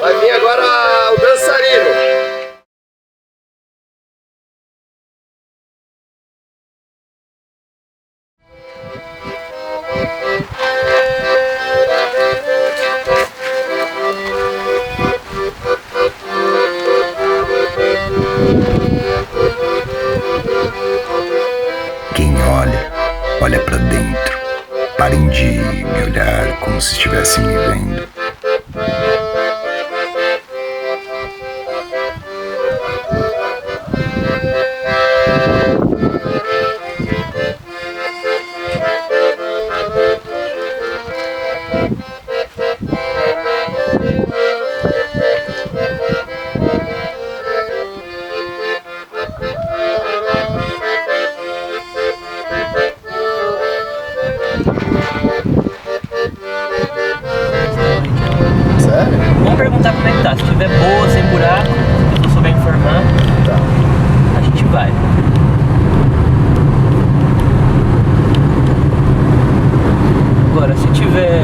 Vai vir agora o dançarino. Quem olha, olha pra dentro. Parem de me olhar como se estivessem me vendo. Sério? Vamos perguntar como é que tá. Se tiver boa, sem buraco, se eu souber informar, Tá. a gente vai. Agora, se tiver...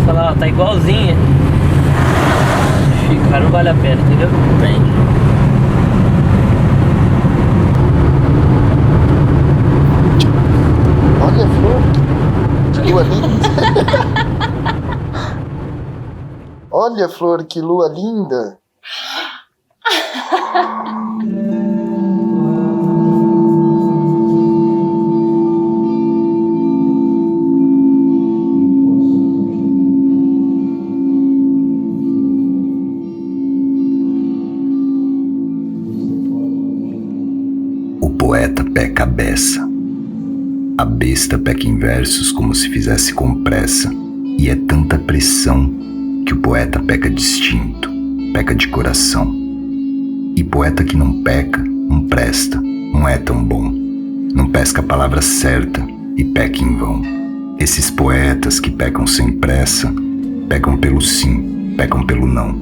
falar, ó, tá igualzinha, fica, não vale a pena, entendeu? Vem. Olha a flor. Que lua linda. Olha, Flor, que lua linda. O poeta peca a beça. A besta peca em versos como se fizesse com pressa. E é tanta pressão que o poeta peca distinto, peca de coração. E poeta que não peca, não presta, não é tão bom. Não pesca a palavra certa e peca em vão. Esses poetas que pecam sem pressa, pecam pelo sim, pecam pelo não.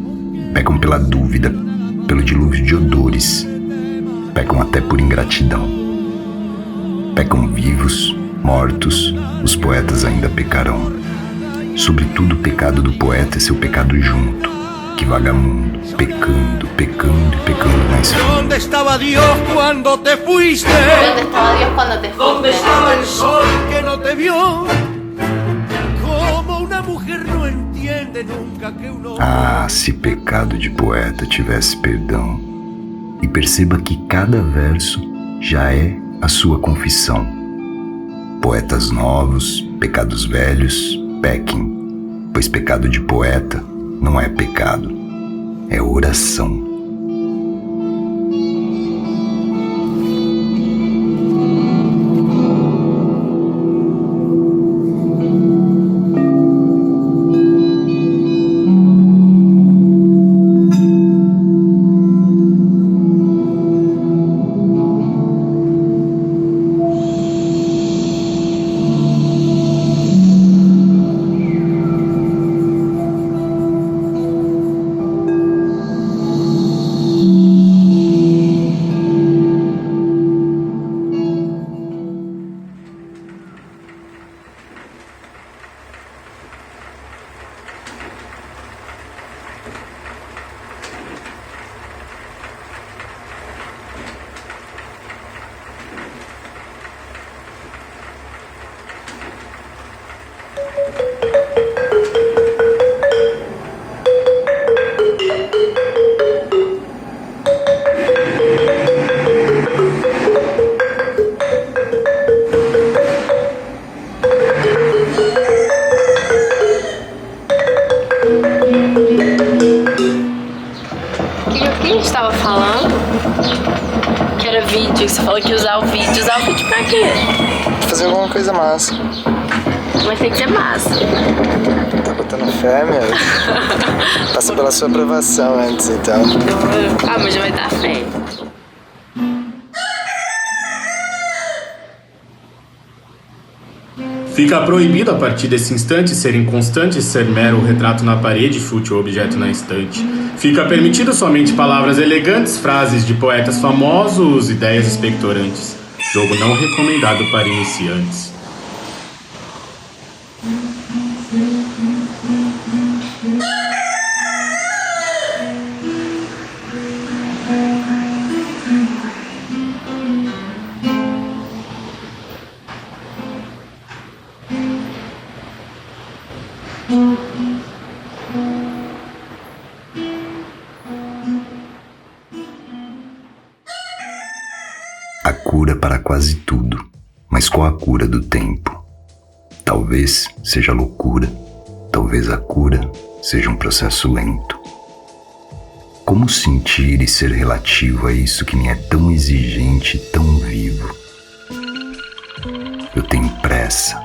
Pecam pela dúvida, pelo dilúvio de odores. Pecam até por ingratidão. Pecam vivos, mortos, os poetas ainda pecarão. Sobretudo o pecado do poeta é seu pecado junto, que vagamundo, pecando, pecando e pecando mais fundo. ¿Dónde estaba Dios cuando te fuiste? ¿Dónde estaba Dios cuando te ¿Dónde fuiste? estaba el sol que no te vio? Como una mujer no entiende nunca que un hombre... Ah, se pecado de poeta tivesse perdão. E perceba que cada verso já é a sua confissão. Poetas novos, pecados velhos, pequem, pois pecado de poeta não é pecado, é oração. O que a gente tava falando? Que era vídeo, você falou que ia usar o vídeo. Usar o vídeo pra quê? Fazer alguma coisa massa. Mas tem que ser massa. botando fé, meu. Passa pela sua aprovação antes, então. Ah, mas já vai dar fé. Fica proibido a partir desse instante ser inconstante, ser mero retrato na parede, fútil objeto na estante. Fica permitido somente palavras elegantes, frases de poetas famosos, ideias expectorantes. Jogo não recomendado para iniciantes. A cura para quase tudo, mas qual a cura do tempo? Talvez seja loucura, talvez a cura seja um processo lento. Como sentir e ser relativo a isso que me é tão exigente e tão vivo? Eu tenho pressa,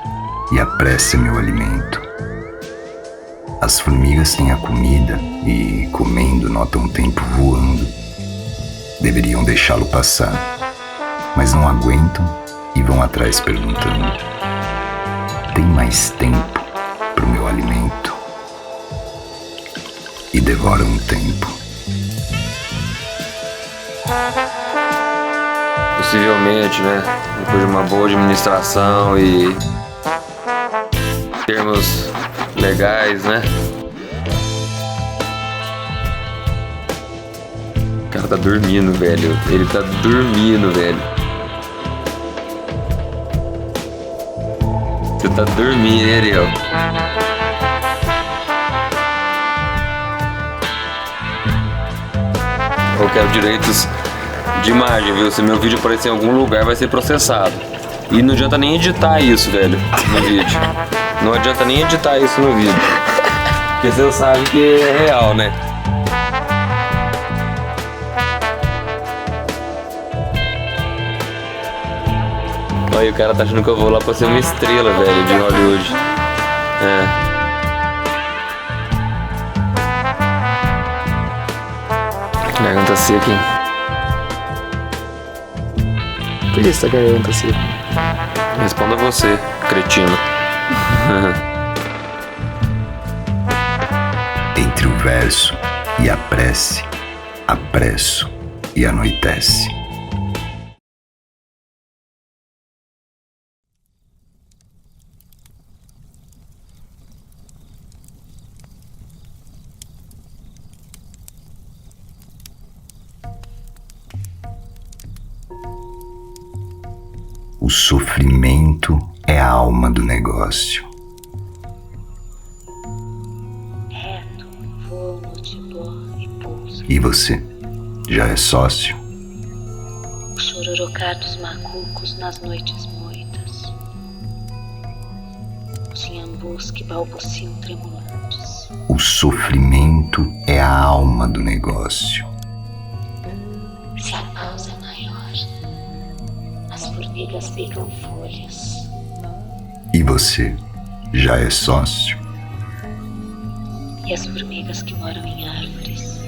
e a pressa é meu alimento. As formigas têm a comida e, comendo, notam o tempo voando. Deveriam deixá-lo passar, mas não aguentam e vão atrás perguntando: tem mais tempo pro meu alimento? E devoram o tempo. Possivelmente, né? Depois de uma boa administração e termos legais, né? O cara tá dormindo, velho. Ele tá dormindo, velho. Você tá dormindo, hein, Ariel? Eu quero direitos de imagem, viu? Se meu vídeo aparecer em algum lugar, vai ser processado. E não adianta nem editar isso, velho, no vídeo. Não adianta nem editar isso no vídeo. Porque você sabe que é real, né? Olha, o cara tá achando que eu vou lá pra ser uma estrela, velho, de Hollywood. É. Garganta seca, hein? Por que essa garganta seca? Responda você, cretino. Entre o verso e a prece, apresso e anoitece. O sofrimento é a alma do negócio. Reto, voo no tibó e pouso. E você, já é sócio? O chororocar dos macucos nas noites moitas. Os inhambus que balbuciam tremulantes. O sofrimento é a alma do negócio. Se a pausa é maior, as formigas pegam folhas. E você, já é sócio? E as formigas que moram em árvores.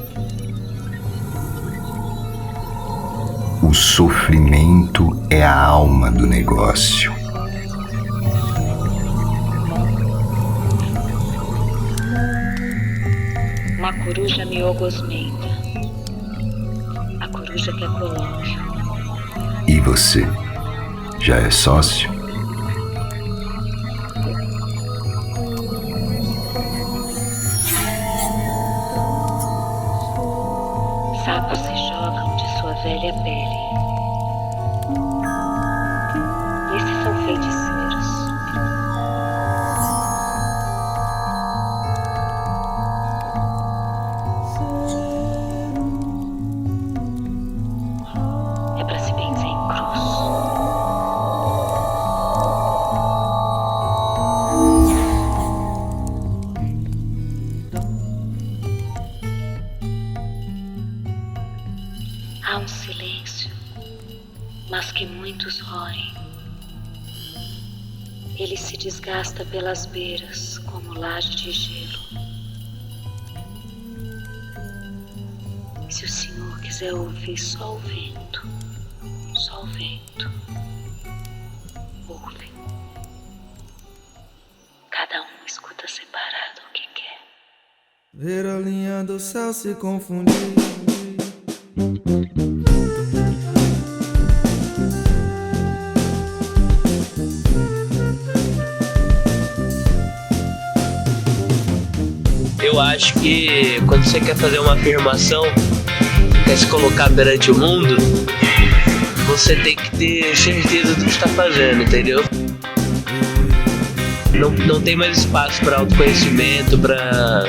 O sofrimento é a alma do negócio. Uma coruja me ogosmenta. A coruja que é colóquio. E você, já é sócio? Sapos se jogam de sua velha pele. Esses são feiticeiros. É pra se benzer em cruz. Há um silêncio Ele se desgasta pelas beiras como laje de gelo. Se o senhor quiser ouvir só o vento, ouve. Cada um escuta separado o que quer. Ver a linha do céu se confundir. Eu acho que quando você quer fazer uma afirmação, quer se colocar perante o mundo, você tem que ter certeza do que está fazendo, entendeu? Não tem mais espaço para autoconhecimento, para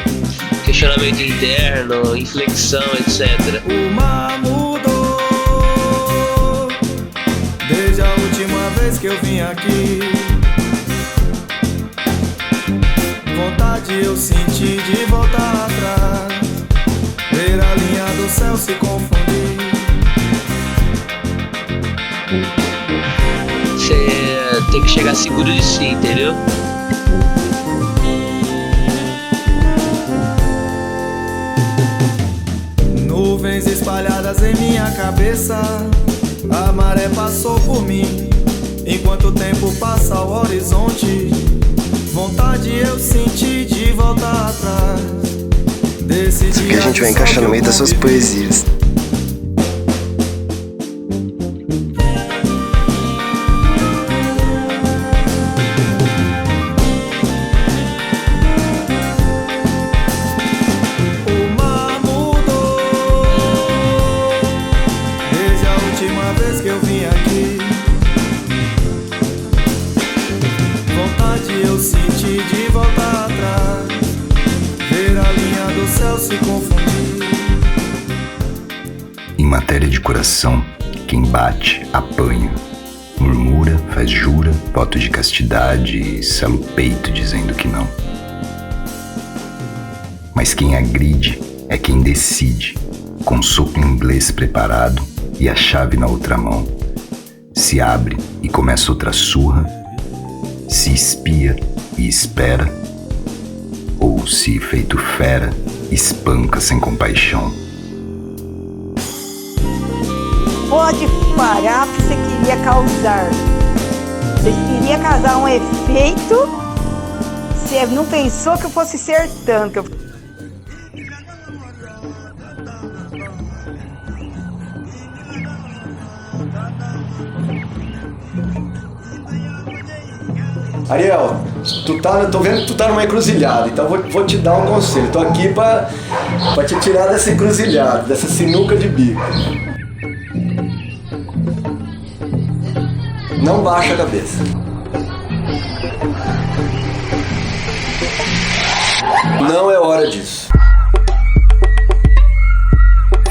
questionamento interno, inflexão, etc. O mar mudou desde a última vez que eu vim aqui. Vontade eu senti de voltar atrás, ver a linha do céu se confundir. Você tem que chegar seguro de si, entendeu? Nuvens espalhadas em minha cabeça, a maré passou por mim, enquanto o tempo passa ao horizonte. Vontade eu senti de voltar atrás. Isso aqui a gente vai encaixar no meio das suas poesias. O mar mudou desde a última vez que eu vim aqui. Vontade eu senti de voltar atrás, ver a linha do céu se confundir. Em matéria de coração, quem bate, apanha. Murmura, faz jura, voto de castidade e sela o peito dizendo que não. Mas quem agride é quem decide, com soco inglês preparado e a chave na outra mão. Se abre e começa outra surra, se espia e espera, ou se, feito fera, espanca sem compaixão. Pode parar que você queria causar. Você queria causar um efeito. Você não pensou que eu fosse ser tanto. Ariel, tô vendo que tu tá numa encruzilhada, então vou te dar um conselho. Tô aqui pra te tirar dessa encruzilhada, dessa sinuca de bico. Não baixa a cabeça. Não é hora disso.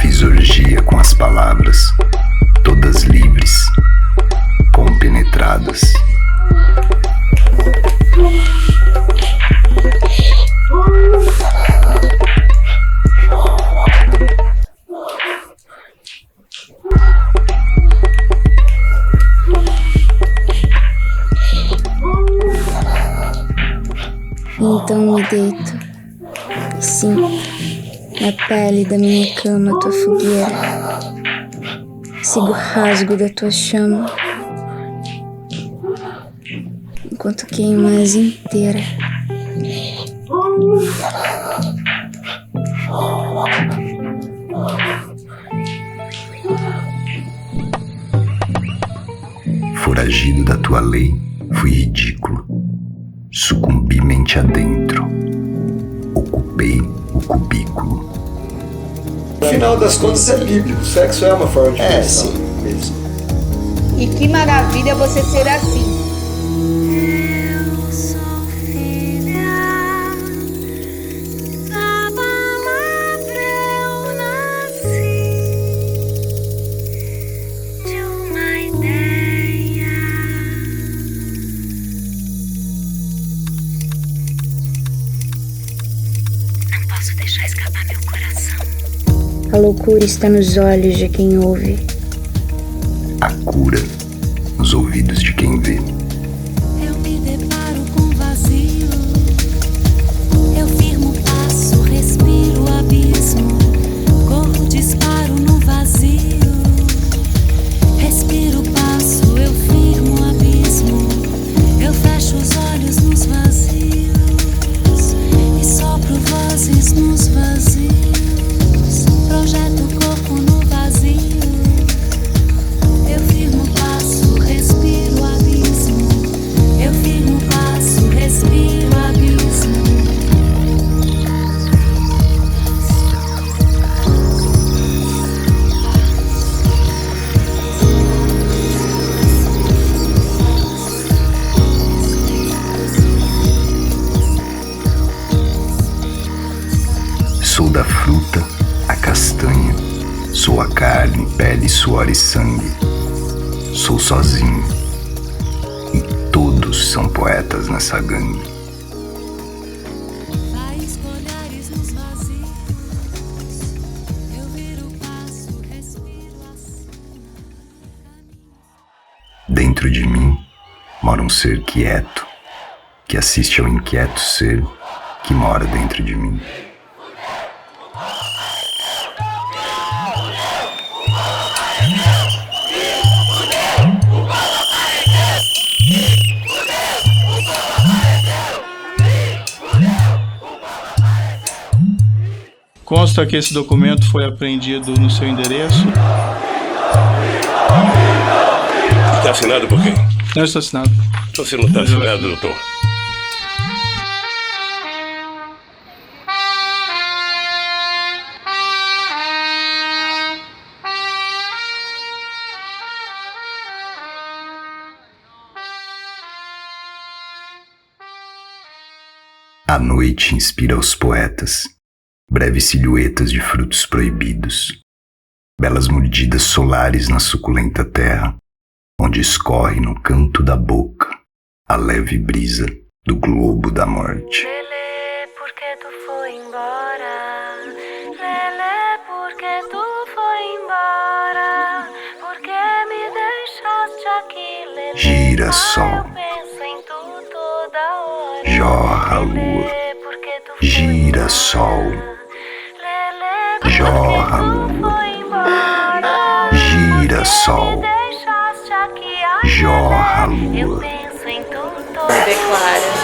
Fiz orgia com as palavras, todas livres, compenetradas. Então me deito, sim, na pele da minha cama, tua fogueira. Sigo o rasgo da tua chama, enquanto queimas inteira. Foragido da tua lei, fui ridículo. Sucumbi mente adentro. Ocupei o cubículo. No final das contas é bíblico. O sexo é uma forma de sim, mesmo. E que maravilha você ser assim. Deixar escapar meu coração. A loucura está nos olhos de quem ouve. A cura nos ouvidos de quem vê. Eu me deparo da fruta, a castanha. Sou a carne, pele, suor e sangue. Sou sozinho. E todos são poetas nessa gangue. Dentro de mim mora um ser quieto, que assiste ao inquieto ser que mora dentro de mim. Consta que esse documento foi apreendido no seu endereço. Está assinado por quem? Não está assinado. Você não está assinado, doutor. A noite inspira aos poetas breves silhuetas de frutos proibidos, belas mordidas solares na suculenta terra, onde escorre no canto da boca a leve brisa do globo da morte. Lelê, por que tu foi embora? Lelê, por que tu foi embora? Por que me deixaste aqui, Lelê? Gira sol, Eu penso em tu toda hora. jorra a lua, gira sol, jorra a lua, gira sol, jorra a lua. Declara.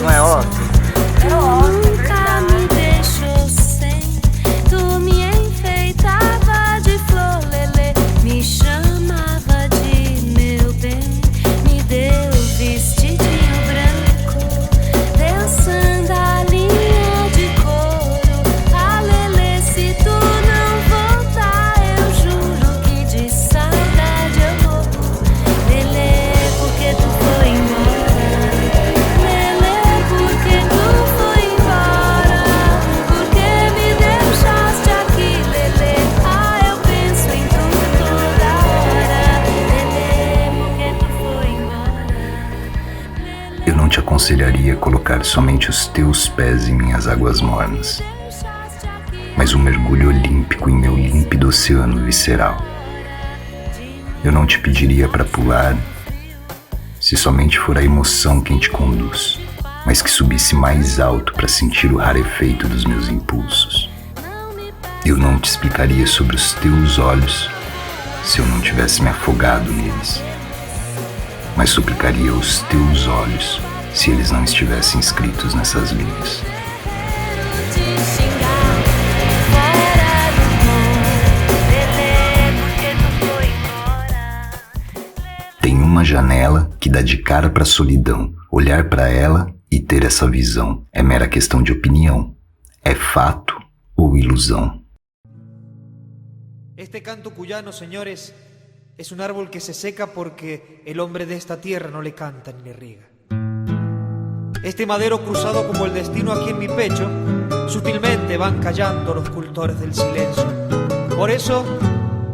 Não é óbvio? Nunca me deixou sem. Tu me enfeitava de flor, Lelê. Me chamava de meu bem. Me deu vestidinho branco, deu sandalinha de couro. Ah, Lelê, se tu não voltar, eu juro que de saudade eu morro. Lelê, por que tu foi embora? Eu não te aconselharia colocar somente os teus pés em minhas águas mornas, mas um mergulho olímpico em meu límpido oceano visceral. Eu não te pediria para pular, se somente for a emoção quem te conduz, mas que subisse mais alto para sentir o rarefeito dos meus impulsos. Eu não te explicaria sobre os teus olhos, se eu não tivesse me afogado neles, mas suplicaria os teus olhos, se eles não estivessem escritos nessas linhas. Tem uma janela que dá de cara para a solidão. Olhar para ela e ter essa visão é mera questão de opinião. É fato ou ilusão? Este canto cuyano, señores, es un árbol que se seca porque el hombre de esta tierra no le canta ni le riega. Este madero cruzado como el destino aquí en mi pecho, sutilmente van callando los cultores del silencio. Por eso,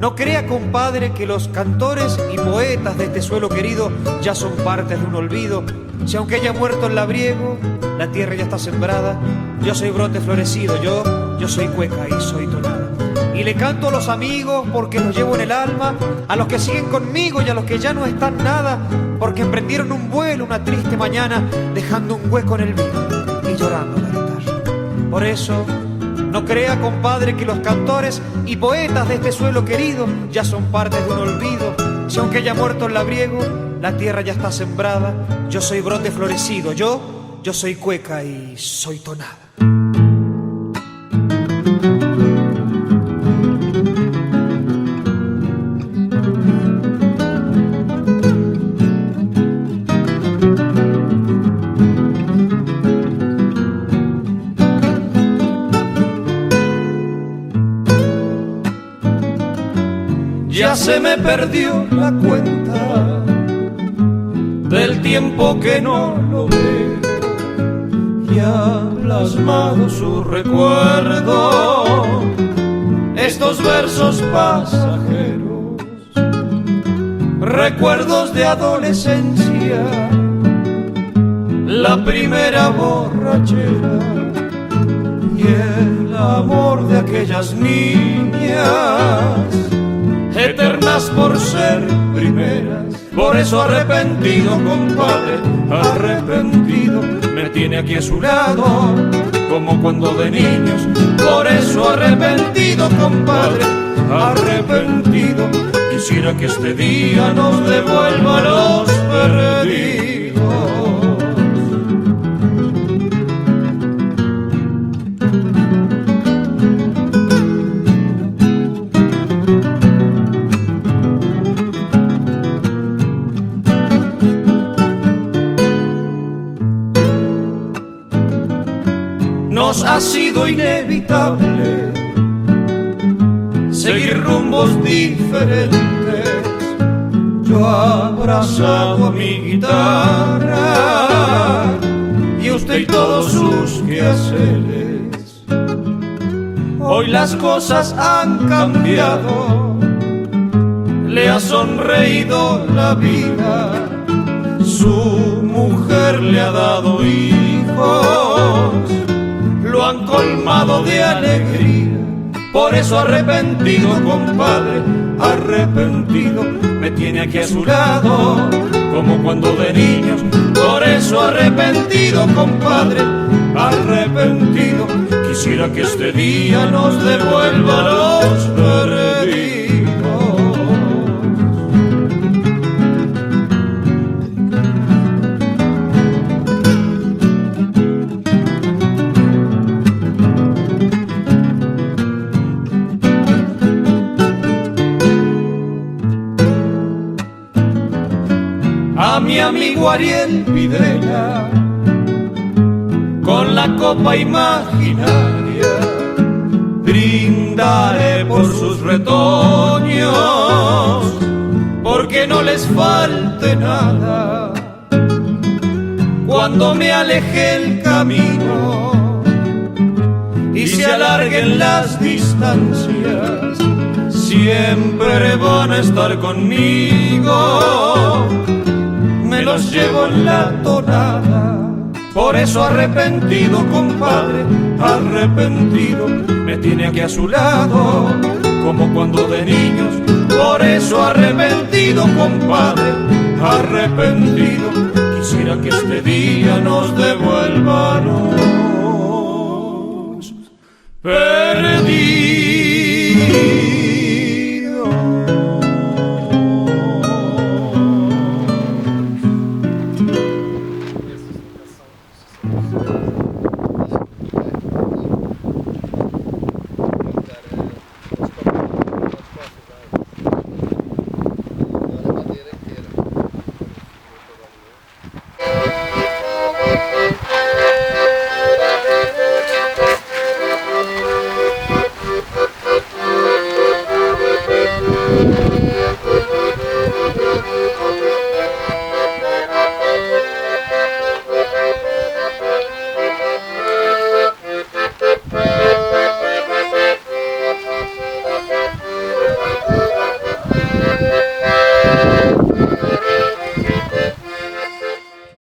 no crea, compadre, que los cantores y poetas de este suelo querido ya son partes de un olvido. Si aunque haya muerto el labriego, la tierra ya está sembrada. Yo soy brote florecido, yo soy cueca y soy tonada. Y le canto a los amigos porque los llevo en el alma, a los que siguen conmigo y a los que ya no están nada, porque emprendieron un vuelo una triste mañana, dejando un hueco en el vino y llorando la guitarra. Por eso, no crea, compadre, que los cantores y poetas de este suelo querido ya son partes de un olvido. Si aunque haya muerto el labriego, la tierra ya está sembrada. Yo soy brote florecido, yo soy cueca y soy tonada. ya se me perdió la cuenta del tiempo que no lo veo, y ha plasmado su recuerdo estos versos pasajeros, recuerdos de adolescencia, la primera borrachera y el amor de aquellas niñas, eternas por ser primeras. Por eso arrepentido, compadre, arrepentido, me tiene aquí a su lado, como cuando de niños. Por eso arrepentido, compadre, arrepentido, quisiera que este día nos devuelva a los perdidos. Nos ha sido inevitable seguir rumbos diferentes. Yo abrazado a mi guitarra y usted y todos sus quehaceres. Hoy las cosas han cambiado, le ha sonreído la vida, su mujer le ha dado hijos, lo han colmado de alegría. Por eso arrepentido, compadre, arrepentido, me tiene aquí a su lado, como cuando de niños. Por eso arrepentido, compadre, arrepentido, quisiera que este día nos devuelva a los perdidos. A mi amigo Ariel Videla, con la copa imaginaria, brindaré por sus retoños, porque no les falte nada. Cuando me aleje el camino y se alarguen las distancias, siempre van a estar conmigo, me los llevo en la tonada. Por eso arrepentido, compadre, arrepentido, me tiene aquí a su lado, como cuando de niños. Por eso arrepentido, compadre, arrepentido, quisiera que este día nos devuelva